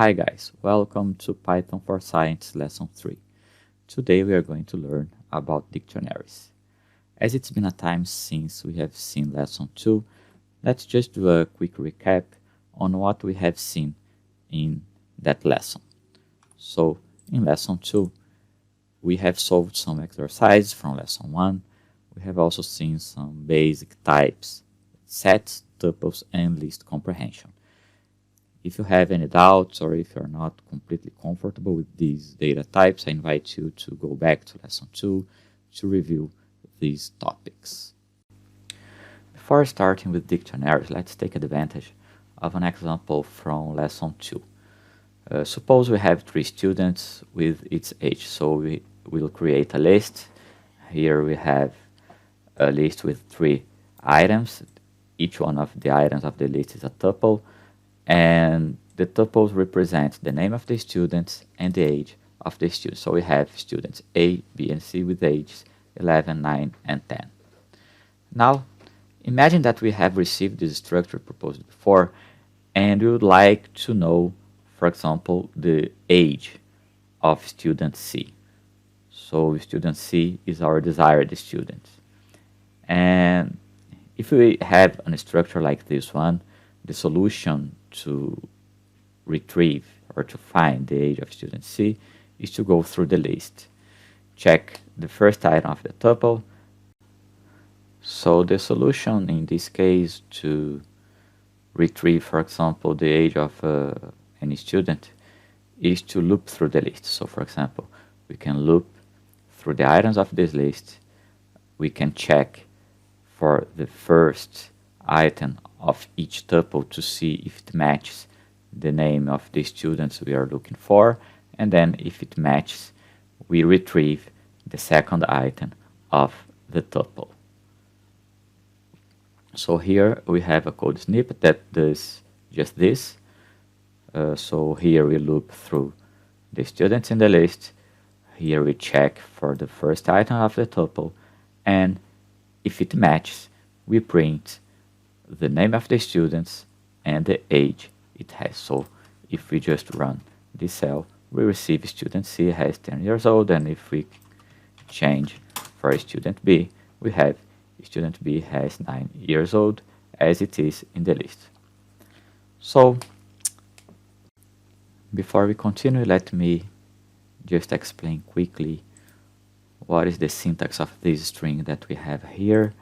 Hi guys, welcome to Python for Science Lesson 3. Today we are going to learn about dictionaries. As it's been a time since we have seen Lesson 2, let's just do a quick recap on what we have seen in that lesson. So, in Lesson 2, we have solved some exercises from Lesson 1. We have also seen some basic types, sets, tuples, and list comprehension. If you have any doubts or if you're not completely comfortable with these data types, I invite you to go back to Lesson 2 to review these topics. Before starting with dictionaries, let's take advantage of an example from Lesson 2. Suppose we have 3 students with its age, so we will create a list. Here we have a list with 3 items. Each one of the items of the list is a tuple, and the tuples represent the name of the students and the age of the students. So we have students A, B, and C with ages 11, 9, and 10. Now, imagine that we have received this structure proposed before, and we would like to know, for example, the age of student C. So student C is our desired student. And if we have a structure like this one, the solution to retrieve or to find the age of student C is to go through the list. Check the first item of the tuple. So the solution in this case to retrieve, for example, the age of any student is to loop through the list. So for example, we can loop through the items of this list. We can check for the first item of each tuple to see if it matches the name of the students we are looking for, and then if it matches, we retrieve the second item of the tuple. So here we have a code snippet that does just this. So here we loop through the students in the list. Here we check for the first item of the tuple, and if it matches, we print the name of the students and the age it has. So if we just run this cell, we receive student C has 10 years old, and if we change for student B, we have student B has 9 years old as it is in the list. So before we continue, let me just explain quickly what is the syntax of this string that we have here.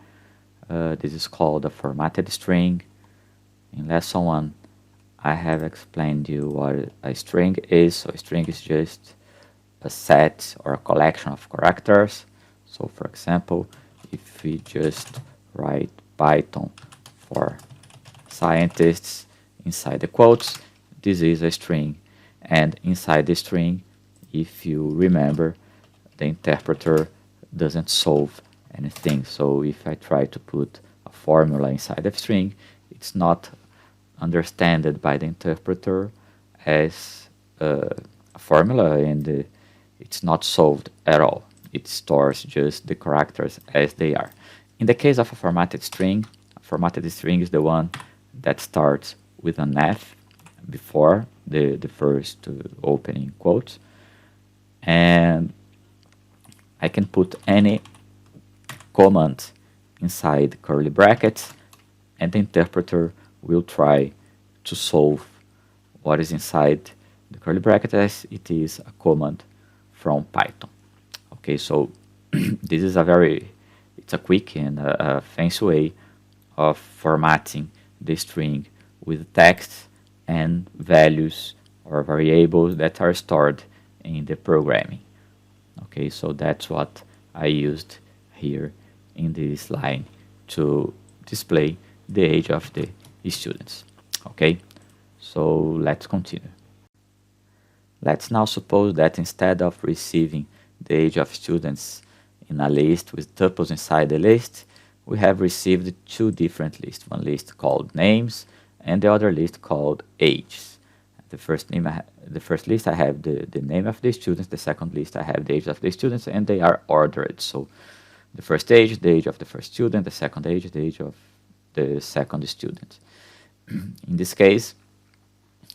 This is called a formatted string. In lesson 1, I have explained you what a string is. So a string is just a set or a collection of characters. So for example, if we just write Python for scientists inside the quotes, this is a string. And inside the string, if you remember, the interpreter doesn't solve anything. So if I try to put a formula inside the string, it's not understood by the interpreter as a formula, and it's not solved at all. It stores just the characters as they are. In the case of a formatted string is the one that starts with an F before the first opening quote, and I can put any command inside curly brackets, and the interpreter will try to solve what is inside the curly bracket as it is a command from Python. Okay, so this is it's a quick and a fancy way of formatting the string with text and values or variables that are stored in the programming. Okay, so that's what I used here in this line to display the age of the students. Okay, so let's continue. Let's now suppose that instead of receiving the age of students in a list with tuples inside the list, we have received 2 different lists, one list called names and the other list called ages. The first list I have the name of the students, the second list I have the age of the students, and they are ordered. So the first age, the age of the first student, the second age, the age of the second student. In this case,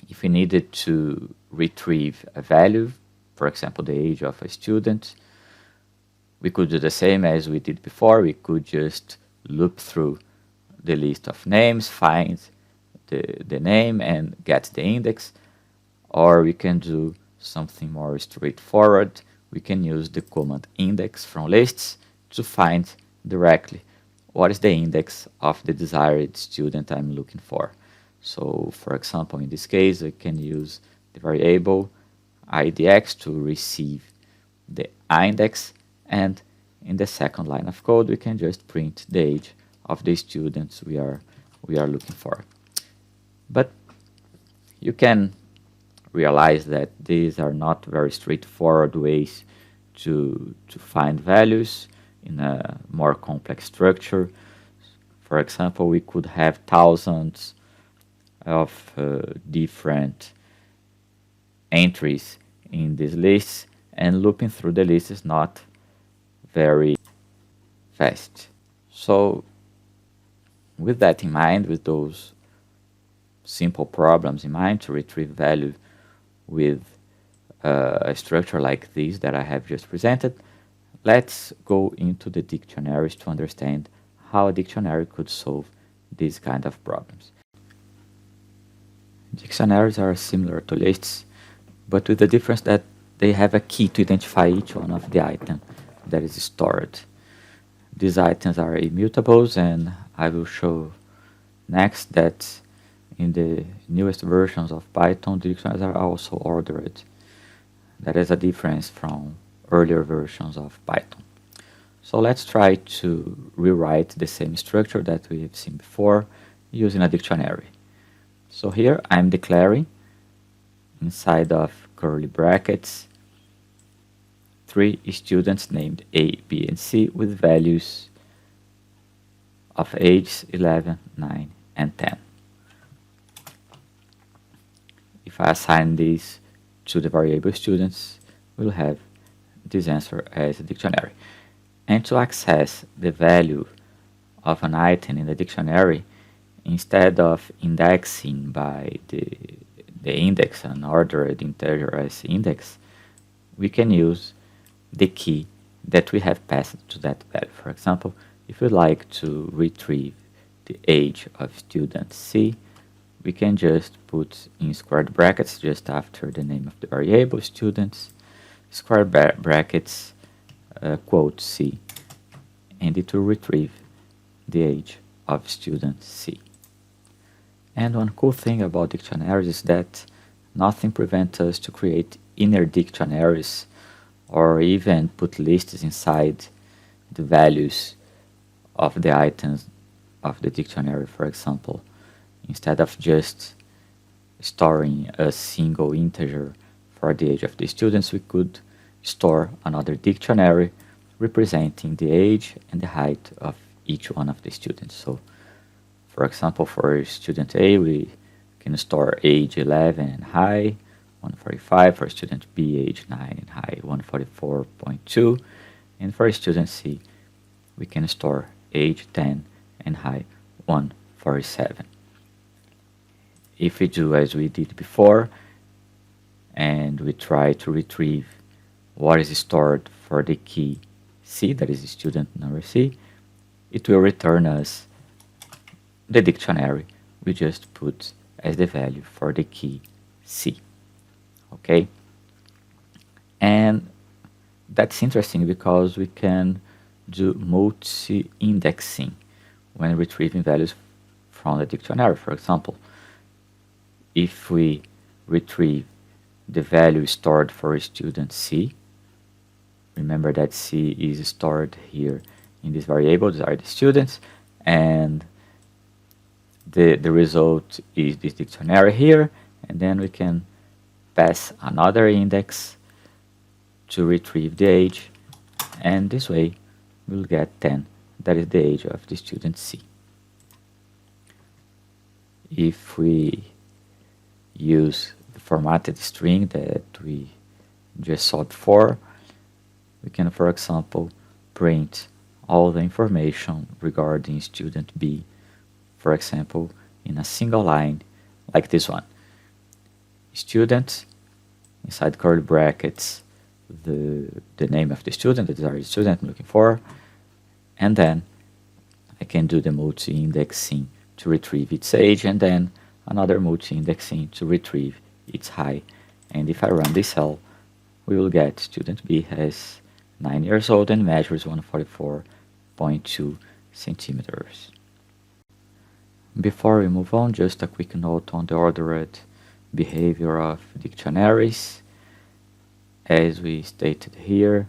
If we needed to retrieve a value, for example, the age of a student, we could do the same as we did before. We could just loop through the list of names, find the name and get the index, or we can do something more straightforward. We can use the command index from lists to find directly what is the index of the desired student I'm looking for. So, for example, in this case, I can use the variable idx to receive the index, and in the second line of code, we can just print the age of the students we are looking for. But you can realize that these are not very straightforward ways to find values in a more complex structure. For example, we could have thousands of different entries in this list, and looping through the list is not very fast. So with that in mind, with those simple problems in mind to retrieve value with a structure like this that I have just presented, let's go into the dictionaries to understand how a dictionary could solve these kind of problems. Dictionaries are similar to lists, but with the difference that they have a key to identify each one of the items that is stored. These items are immutables, and I will show next that in the newest versions of Python, dictionaries are also ordered. That is a difference from earlier versions of Python. So let's try to rewrite the same structure that we have seen before using a dictionary. So here I'm declaring inside of curly brackets 3 students named A, B, and C with values of ages 11, 9, and 10. If I assign these to the variable students, we'll have this answer as a dictionary. And to access the value of an item in the dictionary, instead of indexing by the index, an ordered integer as index, we can use the key that we have passed to that value. For example, if we like to retrieve the age of student C, we can just put in squared brackets just after the name of the variable students, square brackets, quote C, and it will retrieve the age of student C. And one cool thing about dictionaries is that nothing prevents us to create inner dictionaries or even put lists inside the values of the items of the dictionary. For example, instead of just storing a single integer for the age of the students, we could store another dictionary representing the age and the height of each one of the students. So, for example, for student A, we can store age 11 and high, 145. For student B, age 9 and high, 144.2. And for student C, we can store age 10 and high, 147. If we do as we did before, and we try to retrieve what is stored for the key C, that is student number C, it will return us the dictionary we just put as the value for the key C. Okay? And that's interesting because we can do multi-indexing when retrieving values from the dictionary. For example, if we retrieve the value stored for student C, remember that C is stored here in this variable, these are the students, and the result is this dictionary here, and then we can pass another index to retrieve the age, and this way we'll get 10, that is the age of the student C. If we use the formatted string that we just saw before, we can, for example, print all the information regarding student B, for example, in a single line like this one. student, inside curly brackets the name of the student, the desired student I'm looking for, and then I can do the multi-indexing to retrieve its age, and then another multi-indexing to retrieve its height. And if I run this cell, we will get student B has 9 years old and measures 144.2 centimeters. Before we move on, just a quick note on the ordered behavior of dictionaries. As we stated here,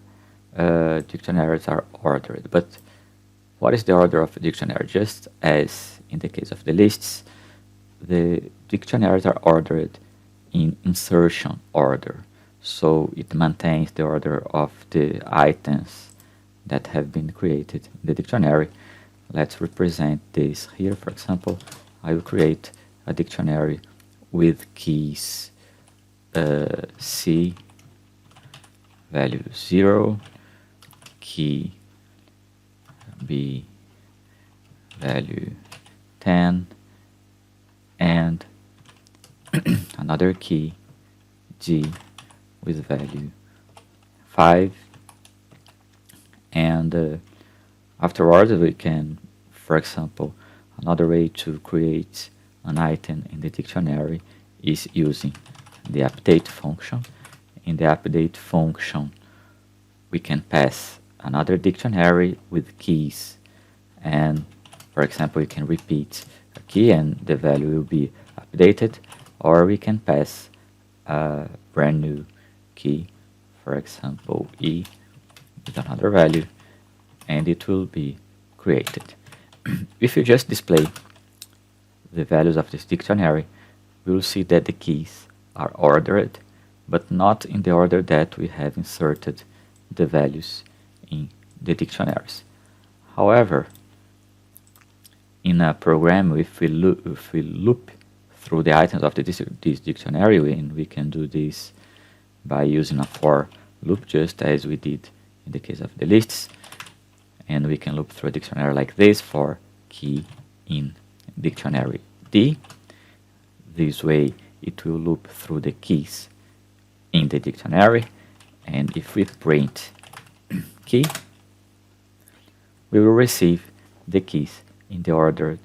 dictionaries are ordered, but what is the order of a dictionary? Just as in the case of the lists, the dictionaries are ordered in insertion order, so it maintains the order of the items that have been created in the dictionary. Let's represent this here. For example, I will create a dictionary with keys C, value 0, key B, value 10, and another key G with value 5, and afterwards we can, for example, another way to create an item in the dictionary is using the update function. In the update function we can pass another dictionary with keys, and for example we can repeat a key and the value will be updated, or we can pass a brand new key, for example E, with another value, and it will be created. If you just display the values of this dictionary, we will see that the keys are ordered, but not in the order that we have inserted the values in the dictionaries. However, in a program, if we loop through the items of this dictionary, and we can do this by using a for loop, just as we did in the case of the lists, and we can loop through a dictionary like this for key in dictionary D. This way it will loop through the keys in the dictionary, and if we print key, we will receive the keys in the order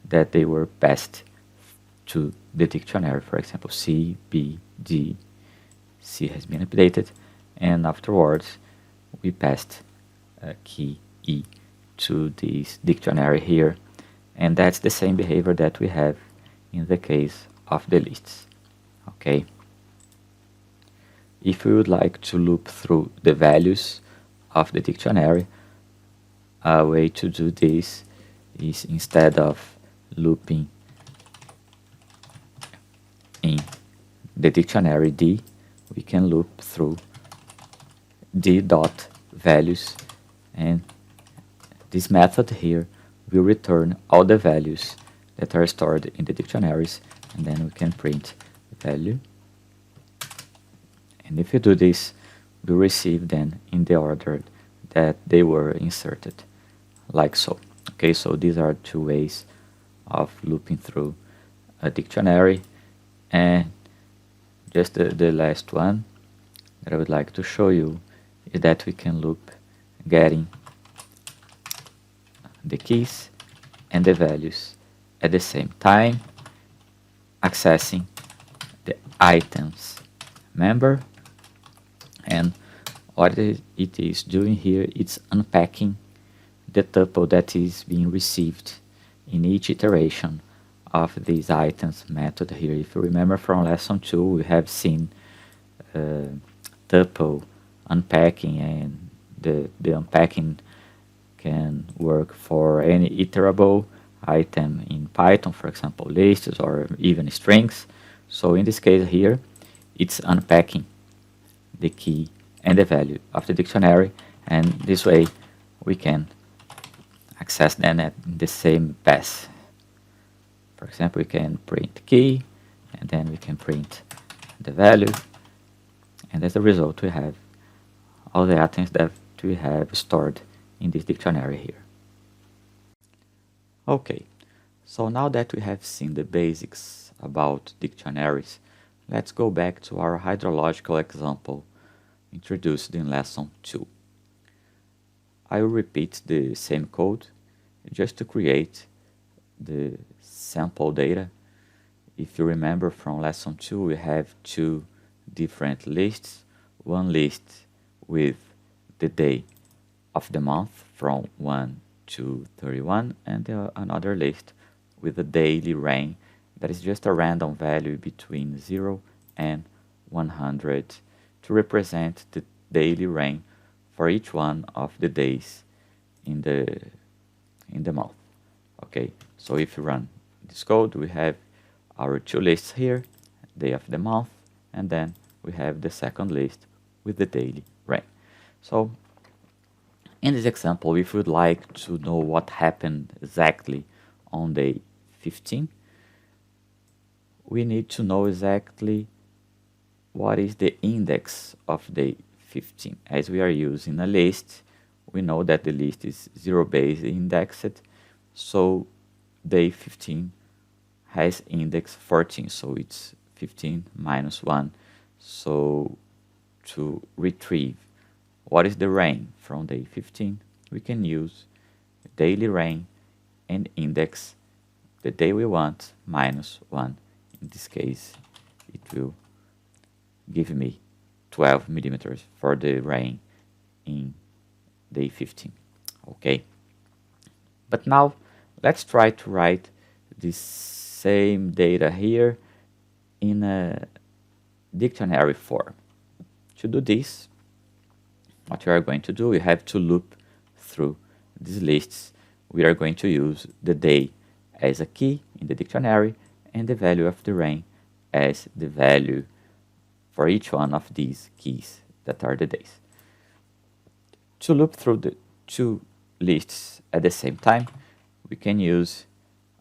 that they were passed to the dictionary. For example, C, B, D. C has been updated, and afterwards we passed key E to this dictionary here, and that's the same behavior that we have in the case of the lists. Okay. If we would like to loop through the values of the dictionary, a way to do this is, instead of looping in the dictionary D, we can loop through D dot values, and this method here will return all the values that are stored in the dictionaries, and then we can print value. And if you do this, we receive them in the order that they were inserted, like so. Okay, so these are two ways of looping through a dictionary. And just the last one that I would like to show you is that we can loop getting the keys and the values at the same time, accessing the items member. And what it is doing here, it's unpacking the tuple that is being received in each iteration of these items method here. If you remember from lesson 2, we have seen tuple unpacking, and the unpacking can work for any iterable item in Python, for example lists or even strings. So in this case here, it's unpacking the key and the value of the dictionary, and this way we can access them at the same path. For example, we can print key, and then we can print the value, and as a result we have all the items that we have stored in this dictionary here. Okay, so now that we have seen the basics about dictionaries, let's go back to our hydrological example introduced in lesson 2. I will repeat the same code just to create the sample data. If you remember from lesson 2, we have two different lists. One list with the day of the month from 1 to 31, and another list with the daily rain that is just a random value between 0 and 100 to represent the daily rain for each one of the days in the month. Okay, so if you run this code, we have our two lists here, day of the month, and then we have the second list with the daily rain. So in this example, if you'd like to know what happened exactly on day 15, we need to know exactly what is the index of day 15. As we are using a list, we know that the list is 0 base indexed, so day 15 has index 14, so it's 15 minus 1. So to retrieve what is the rain from day 15, we can use daily rain and index the day we want minus 1. In this case, it will give me 12 millimeters for the rain in day 15. Okay, but now let's try to write this same data here in a dictionary form. To do this, what we are going to do, we have to loop through these lists. We are going to use the day as a key in the dictionary and the value of the rain as the value for each one of these keys that are the days. To loop through the two lists at the same time, we can use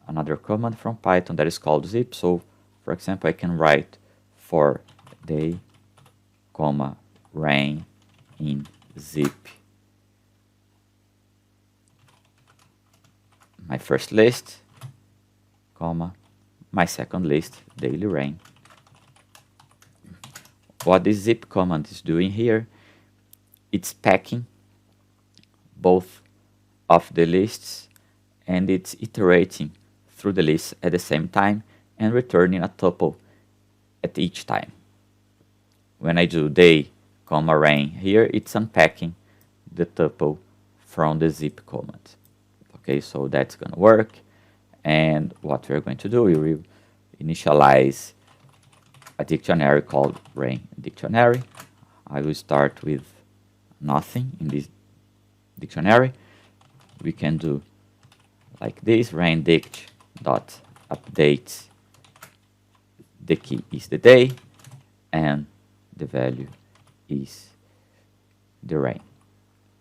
another command from Python that is called zip. So, for example, I can write for day, comma, rain in zip my first list, comma, my second list, daily rain. What this zip command is doing here, it's packing both of the lists and it's iterating through the list at the same time and returning a tuple at each time. When I do day, comma, rain here, it's unpacking the tuple from the zip command. Okay, so that's going to work. And what we're going to do, we will initialize a dictionary called rain dictionary. I will start with nothing in this dictionary. We can do like this, rain dict dot update. The key is the day and the value is the rain.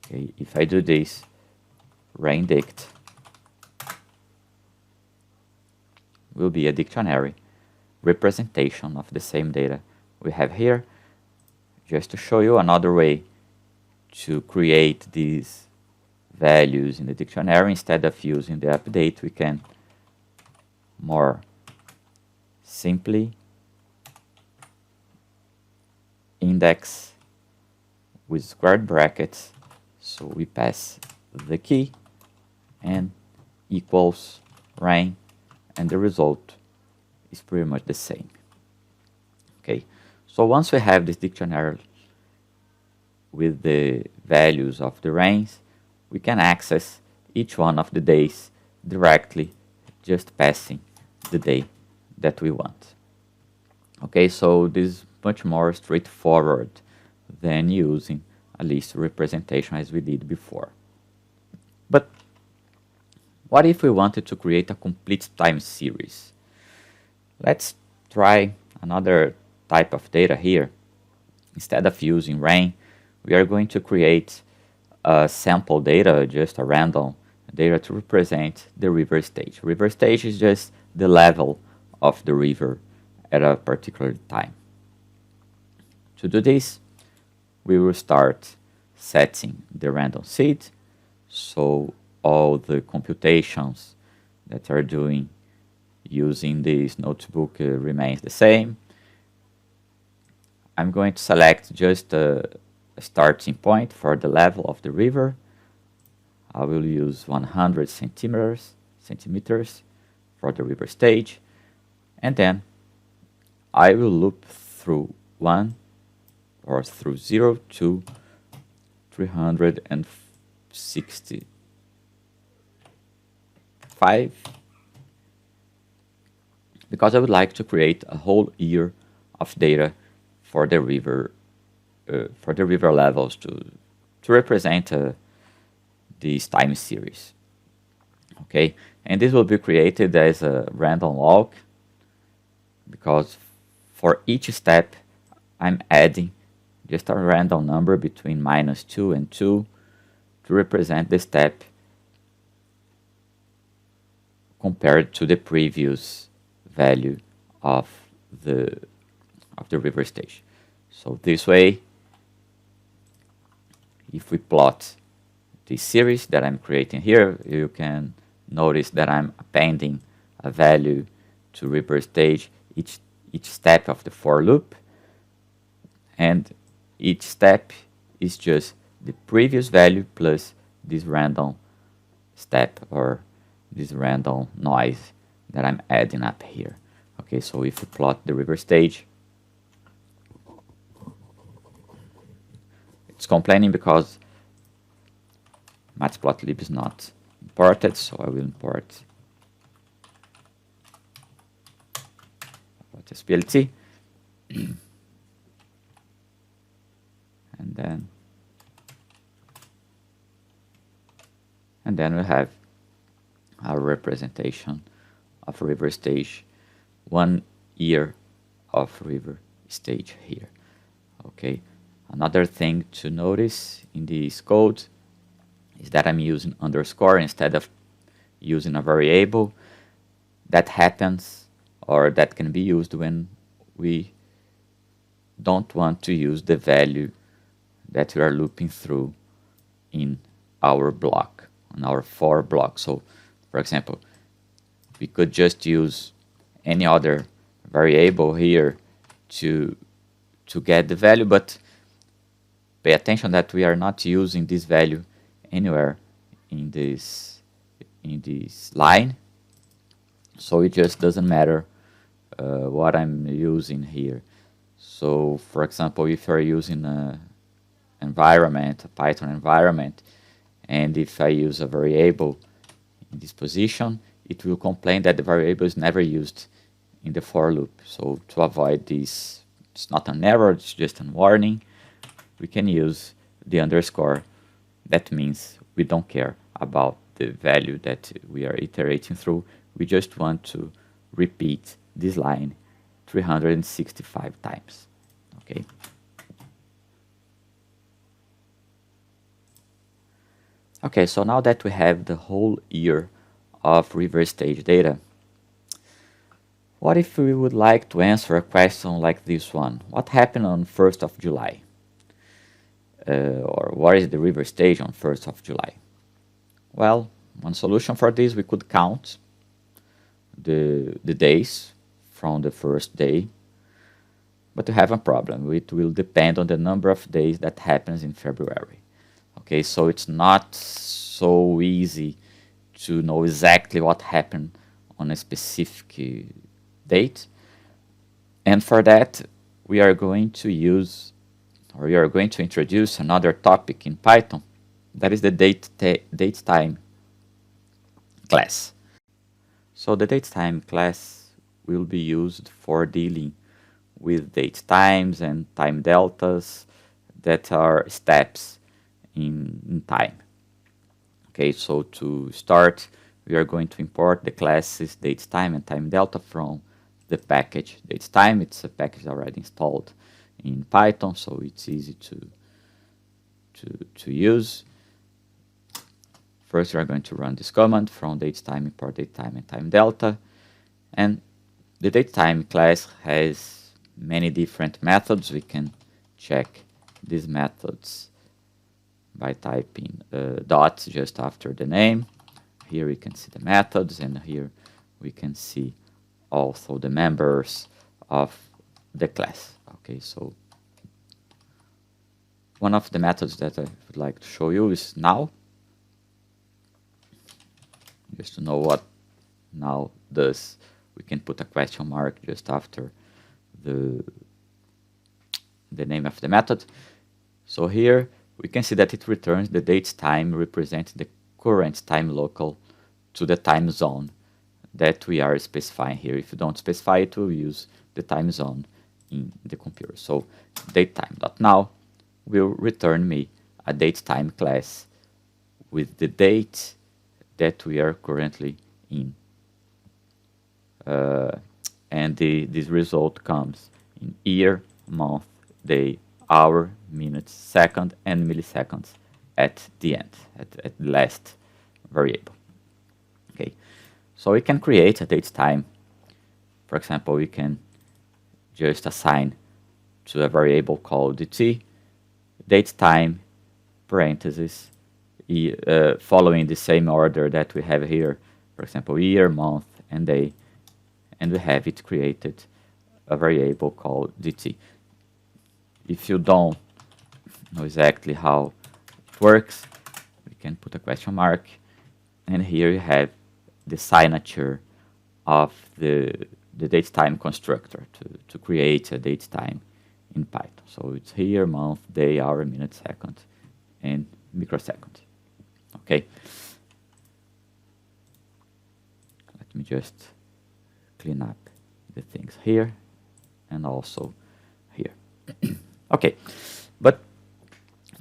Okay, if I do this, rain dict will be a dictionary representation of the same data we have here. Just to show you another way to create these values in the dictionary, instead of using the update, we can more simply index with squared brackets. So we pass the key and equals rain, and the result is pretty much the same. Okay, so once we have this dictionary with the values of the rains, we can access each one of the days directly, just passing the day that we want. Okay, so this is much more straightforward than using a list representation as we did before. But what if we wanted to create a complete time series? Let's try another type of data here. Instead of using rain, we are going to create a sample data, just a random data to represent the river stage. River stage is just the level of the river at a particular time. To do this, we will start setting the random seed, so all the computations that are doing using this notebook remains the same. I'm going to select just a starting point for the level of the river. I will use 100 centimeters for the river stage, and then I will loop through 1 or through 0 to 365, because I would like to create a whole year of data for the river levels to represent this time series. Okay, and this will be created as a random walk, because for each step I'm adding just a random number between -2 and 2 to represent the step compared to the previous value of the river stage. So this way, if we plot the series that I'm creating here, you can notice that I'm appending a value to river stage each step of the for loop, and each step is just the previous value plus this random step or this random noise that I'm adding up here. Okay, so if we plot the river stage, it's complaining because matplotlib is not imported, so I will import SPLT. and then we have our representation of river stage, 1 year of river stage here. Okay, another thing to notice in this code is that I'm using underscore instead of using a variable. That happens, or that can be used when we don't want to use the value that we are looping through in our block, in our for block. So, for example, we could just use any other variable here to get the value, but pay attention that we are not using this value anywhere in this line, so it just doesn't matter what I'm using here. So, for example, if you're using a Python environment, and if I use a variable in this position, it will complain that the variable is never used in the for loop. So to avoid this, it's not an error, it's just a warning, we can use the underscore. That means we don't care about the value that we are iterating through. We just want to repeat this line 365 times. Okay. Okay, so now that we have the whole year of river stage data, what if we would like to answer a question like this one? What happened on 1st of July? Or what is the river stage on 1st of July? Well, one solution for this, we could count the days from the first day, but we have a problem. It will depend on the number of days that happens in February. Okay, so it's not so easy to know exactly what happened on a specific date. And for that, we are going to introduce another topic in Python, that is the datetime class. So the datetime class will be used for dealing with date times and time deltas that are steps in time. Okay, so to start, we are going to import the classes datetime and time delta from the package datetime. It's a package already installed in Python, so it's easy to use. First, we are going to run this command from datetime, import datetime and time delta. And the datetime class has many different methods. We can check these methods by typing dot just after the name. Here we can see the methods, and here we can see also the members of the class. Okay, so One of the methods that I would like to show you is now. Just to know what now does, we can put a question mark just after the name of the method. So here we can see that it returns the date time representing the current time local to the time zone that we are specifying here. If you don't specify it, we'll use the time zone in the computer. So datetime.now will return me a datetime class with the date that we are currently in. And this result comes in year, month, day, hour, minutes, second, and milliseconds at the end, at the last variable. Okay, so we can create a date time. For example, we can just assign to a variable called dt date time parentheses following the same order that we have here. For example, year, month, and day, and we have it created a variable called dt. If you don't know exactly how it works, we can put a question mark, and here you have the signature of the datetime constructor to create a datetime in Python. So it's here, month, day, hour, minute, second, and microsecond. Okay. Let me just clean up the things here and also here. Okay, but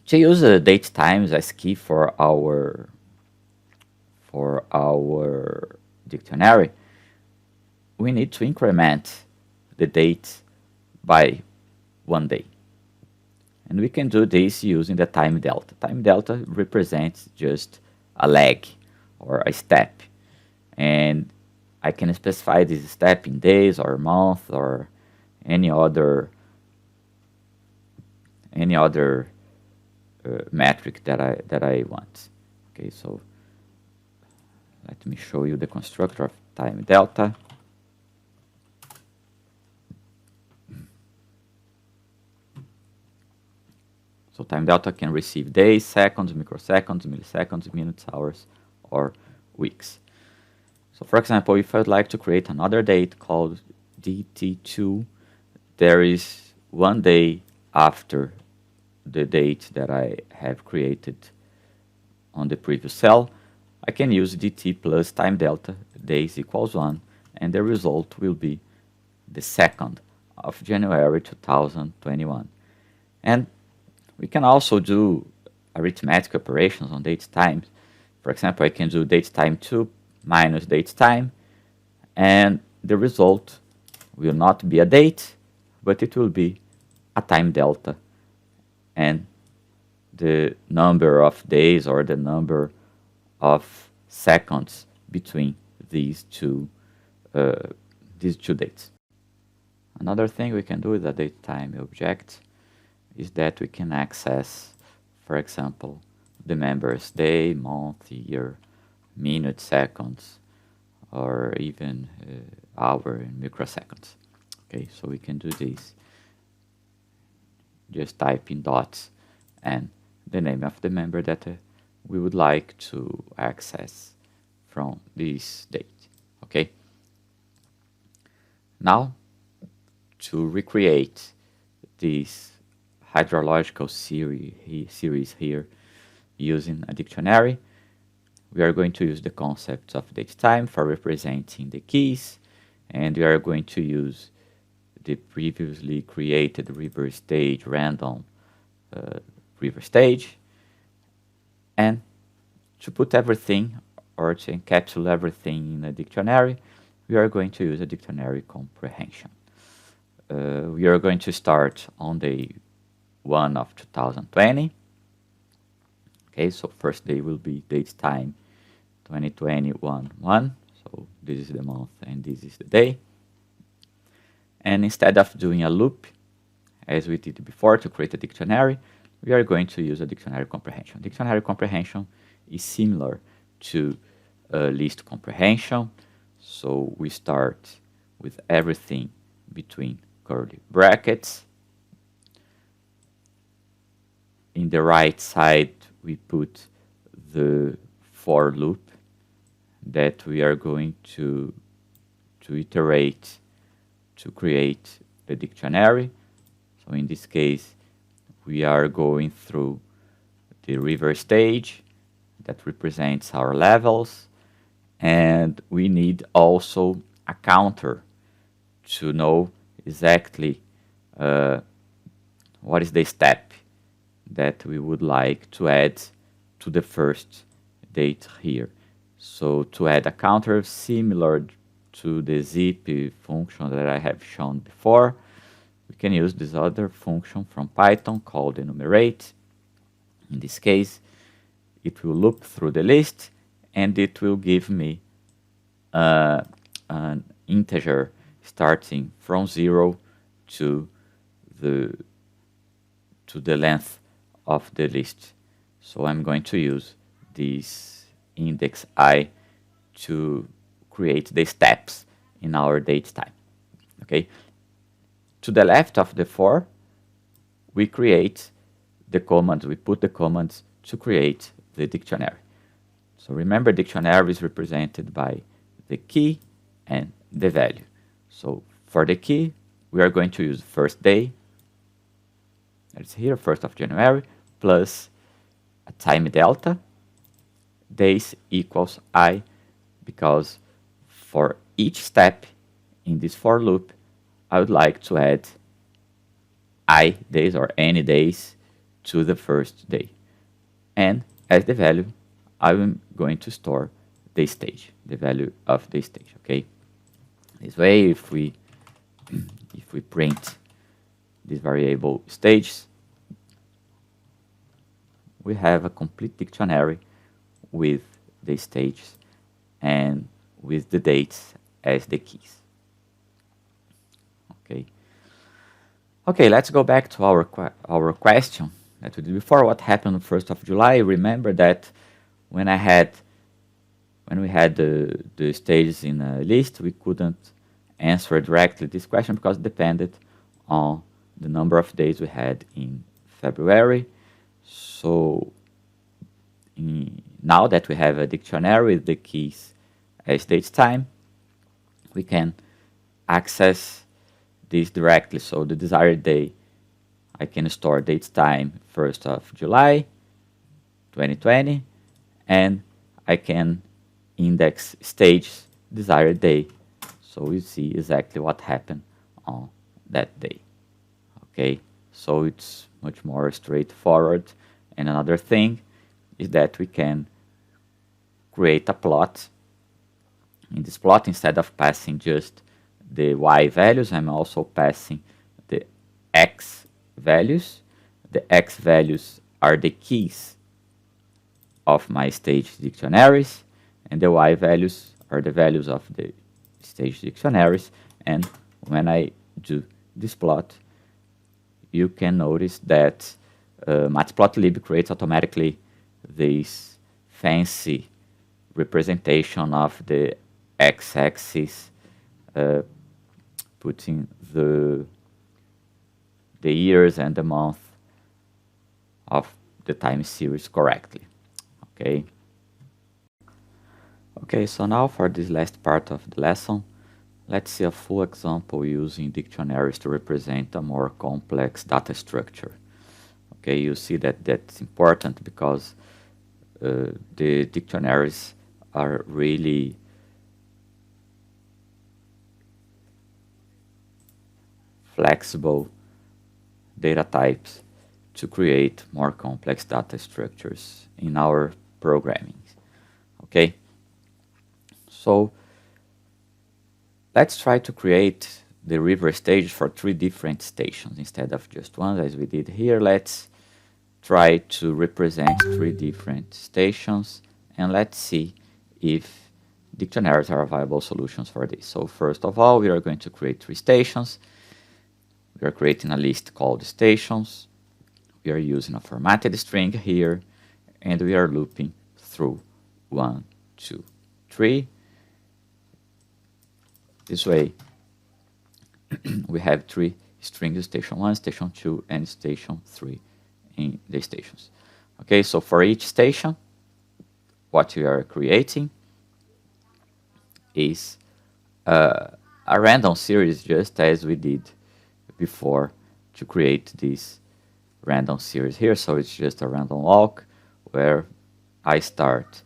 to use date times as key for our dictionary, we need to increment the date by 1 day. And we can do this using the time delta. Time delta represents just a lag or a step. And I can specify this step in days or month or any other metric that I want. Okay, so let me show you the constructor of time delta. So time delta can receive days, seconds, microseconds, milliseconds, minutes, hours, or weeks. So for example, if I'd like to create another date called dt2, there is 1 day after the date that I have created on the previous cell, I can use dt plus time delta, days equals 1, and the result will be the 2nd of January 2021. And we can also do arithmetic operations on date times. For example, I can do date time 2 minus date time, and the result will not be a date, but it will be a time delta, and the number of days or the number of seconds between these two dates. Another thing we can do with a datetime object is that we can access, for example, the members day, month, year, minute, seconds, or even hour and microseconds. Okay, so we can do this. Just type in dots and the name of the member that we would like to access from this date. Okay. Now, to recreate this hydrological series here using a dictionary, we are going to use the concept of datetime for representing the keys, and we are going to use the previously created river stage random river stage, and to put everything or to encapsulate everything in a dictionary, we are going to use a dictionary comprehension. We are going to start on day 1 of 2020. Okay, so first day will be date time 2021-1. So this is the month and this is the day. And instead of doing a loop, as we did before to create a dictionary, we are going to use a dictionary comprehension. Dictionary comprehension is similar to list comprehension. So we start with everything between curly brackets. in the right side we put the for loop that we are going to iterate to create the dictionary. So in this case, we are going through the river stage that represents our levels, and we need also a counter to know exactly what is the step that we would like to add to the first date here. So to add a counter similar to the zip function that I have shown before, we can use this other function from Python called enumerate. In this case, it will loop through the list and it will give me an integer starting from 0 to the length of the list. So I'm going to use this index I to create the steps in our datetime. Okay. To the left of the for, we create the commands, we put the commands to create the dictionary. So remember, dictionary is represented by the key and the value. So for the key, we are going to use first day, that's here, 1st of January, plus a time delta, days equals I, because for each step in this for loop, I would like to add I days or any days to the first day. And as the value, I'm going to store the stage, the value of the stage, okay? This way, if we print this variable stages, we have a complete dictionary with the stages and with the dates as the keys. Okay, let's go back to our question that we did before. What happened on 1st of July? Remember that when we had the stages in a list, we couldn't answer directly this question because it depended on the number of days we had in February. So now that we have a dictionary with the keys as datetime, we can access this directly. So the desired day, I can store datetime 1st of July 2020, and I can index stage desired day, so we see exactly what happened on that day. Okay, so it's much more straightforward. And another thing is that we can create a plot. In this plot, instead of passing just the y values, I'm also passing the x values. The x values are the keys of my stage dictionaries, and the y values are the values of the stage dictionaries. And when I do this plot, you can notice that matplotlib creates automatically this fancy representation of the x-axis, putting the years and the month of the time series correctly. Okay, so now for this last part of the lesson, let's see a full example using dictionaries to represent a more complex data structure. Okay, you see that that's important because the dictionaries are really flexible data types to create more complex data structures in our programming. Okay, so let's try to create the river stage for 3 different stations instead of just one, as we did here. Let's try to represent 3 different stations, and let's see if dictionaries are viable solutions for this. So first of all, we are going to create 3 stations. We are creating a list called stations. We are using a formatted string here, and we are looping through 1, 2, 3. This way, we have 3 strings, station 1, station 2, and station 3 in the stations. Okay, so for each station, what we are creating is a random series, just as we did before to create this random series here. So it's just a random walk where I start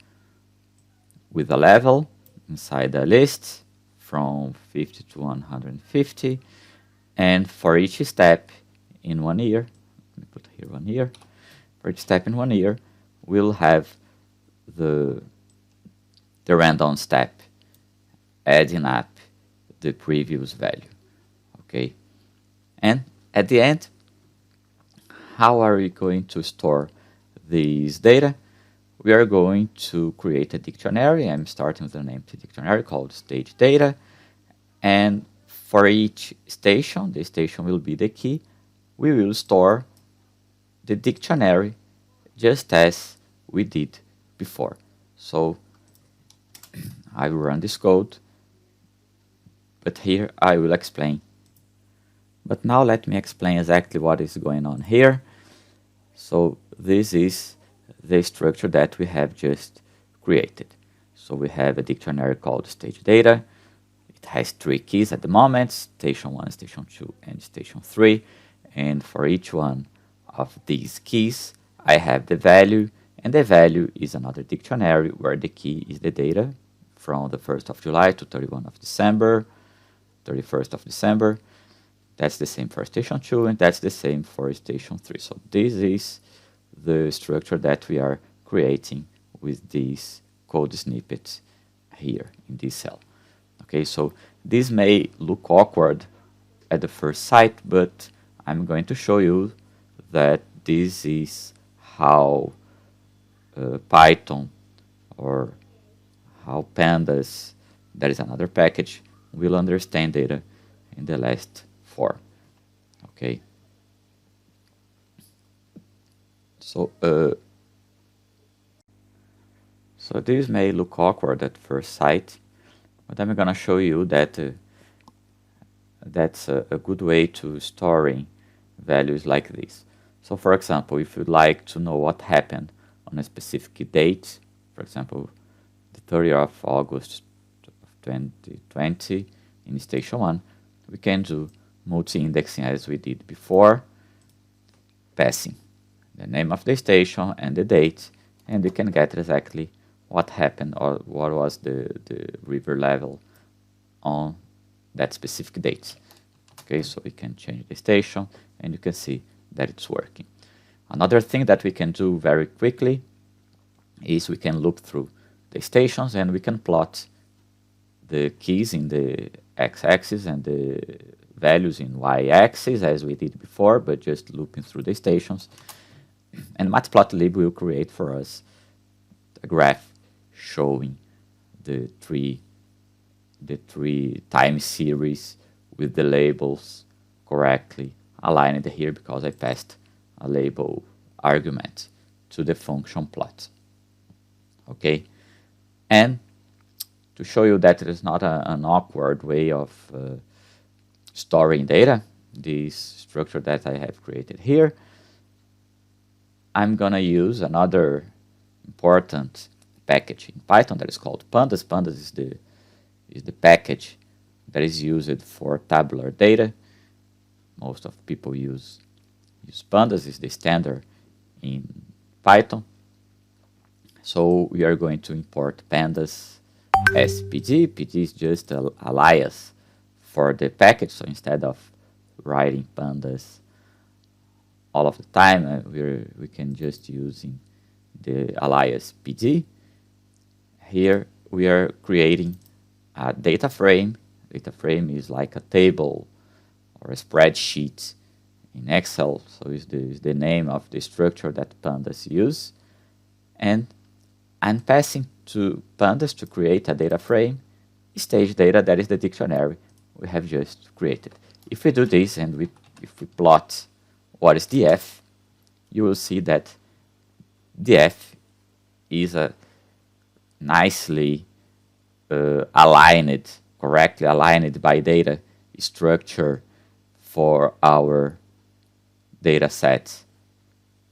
with a level inside the list from 50 to 150, and for each step in 1 year, let me put here 1 year, for each step in 1 year, we'll have the random step adding up the previous value. Okay, and at the end, how are we going to store this data? We are going to create a dictionary. I'm starting with an empty dictionary called stage data, and for each station, the station will be the key. We will store the dictionary just as we did before. So I will run this code, but here I will explain. But now let me explain exactly what is going on here. So this is the structure that we have just created. So we have a dictionary called stage data. It has 3 keys at the moment, station 1, station 2, and station 3. And for each one of these keys, I have the value, and the value is another dictionary where the key is the data from the 1st of July to 31 of December, 31st of December. That's the same for station 2, and that's the same for station 3. So this is the structure that we are creating with these code snippets here in this cell. Okay, so this may look awkward at the first sight, but I'm going to show you that this is how Python or how Pandas, that is another package, will understand data in the last form. Okay. So this may look awkward at first sight, but I'm going to show you that that's a good way to storing values like this. So for example, if you'd like to know what happened on a specific date, for example, the 30th of August of 2020 in station 1, we can do multi-indexing as we did before, passing the name of the station and the date, and we can get exactly what happened or what was the river level on that specific date. Okay, so we can change the station and you can see that it's working. Another thing that we can do very quickly is we can look through the stations and we can plot the keys in the x-axis and the values in y-axis as we did before, but just looping through the stations. And matplotlib will create for us a graph showing the three time series with the labels correctly aligned here because I passed a label argument to the function plot. Okay, and to show you that it is not an awkward way of storing data, this structure that I have created here, I'm gonna use another important package in Python that is called Pandas. Pandas is the package that is used for tabular data. Most of people use Pandas, is the standard in Python. So we are going to import Pandas as PD. PD is just an alias for the package. So instead of writing Pandas all of the time, we can just using the alias PD. Here we are creating a data frame. Data frame is like a table or a spreadsheet in Excel. So is the name of the structure that Pandas use. And I'm passing to Pandas to create a data frame, stage data, that is the dictionary we have just created. If we do this and if we plot what is df, you will see that df is a nicely aligned, correctly aligned by data structure for our data set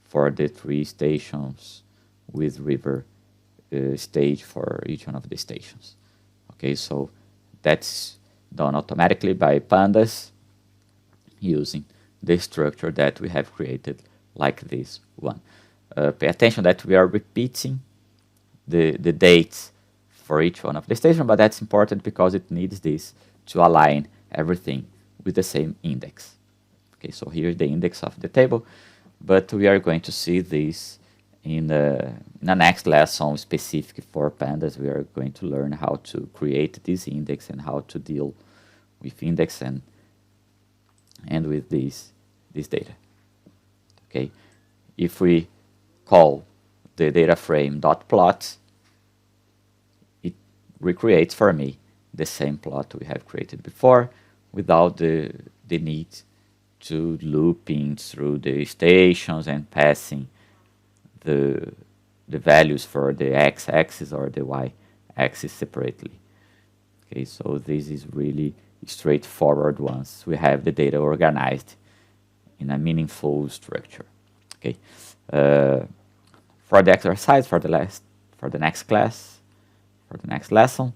for the 3 stations with river stage for each one of the stations. Okay, so that's done automatically by Pandas using the structure that we have created, like this one. Pay attention that we are repeating the dates for each one of the stations, but that's important because it needs this to align everything with the same index. Okay, so here's the index of the table, but we are going to see this in the next lesson specific for Pandas. We are going to learn how to create this index and how to deal with index and with this data. Okay, if we call the data frame .plot, it recreates for me the same plot we have created before without the need to looping through the stations and passing the values for the x-axis or the y-axis separately. Okay, so this is really straightforward once we have the data organized in a meaningful structure. Okay, for the exercise for the next class, for the next lesson,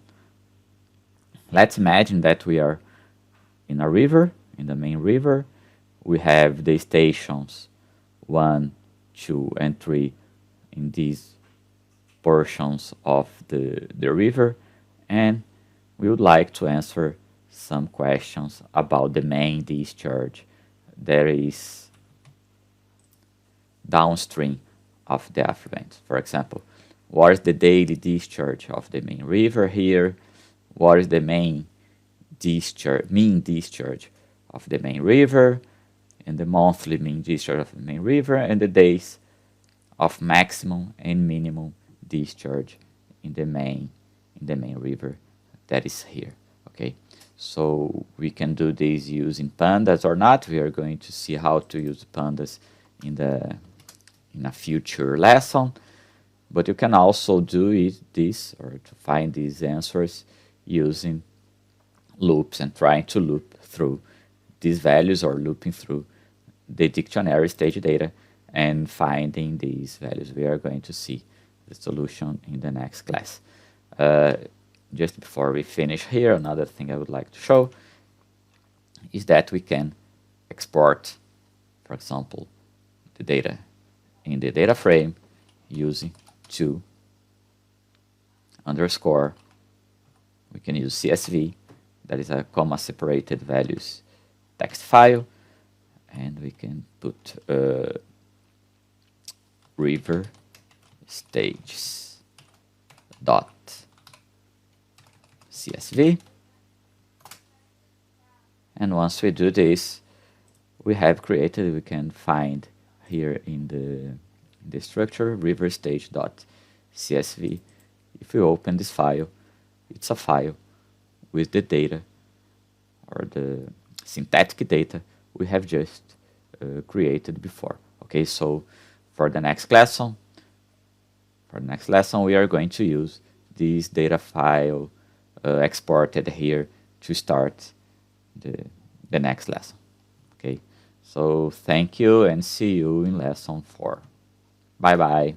let's imagine that we are in a river, in the main river. We have the stations 1, 2, and 3 in these portions of the river, and we would like to answer some questions about the main discharge that is downstream of the affluent. For example, what is the daily discharge of the main river here? What is the main discharge, mean discharge of the main river, and the monthly mean discharge of the main river, and the days of maximum and minimum discharge in the main river that is here. Okay, so we can do this using Pandas or not. We are going to see how to use Pandas in a future lesson, but you can also do this or to find these answers using loops and trying to loop through these values or looping through the dictionary stage data and finding these values. We are going to see the solution in the next class. Just before we finish here, another thing I would like to show is that we can export, for example, the data in the data frame using to underscore. We can use CSV, that is a comma separated values text file, and we can put river stages dot CSV, and once we do this, we have created, we can find here in the structure river stage dot CSV. If we open this file, it's a file with the data or the synthetic data we have just created before. Okay, so for the next lesson, we are going to use this data file exported here to start the next lesson. Okay, so thank you and see you in lesson 4. Bye bye.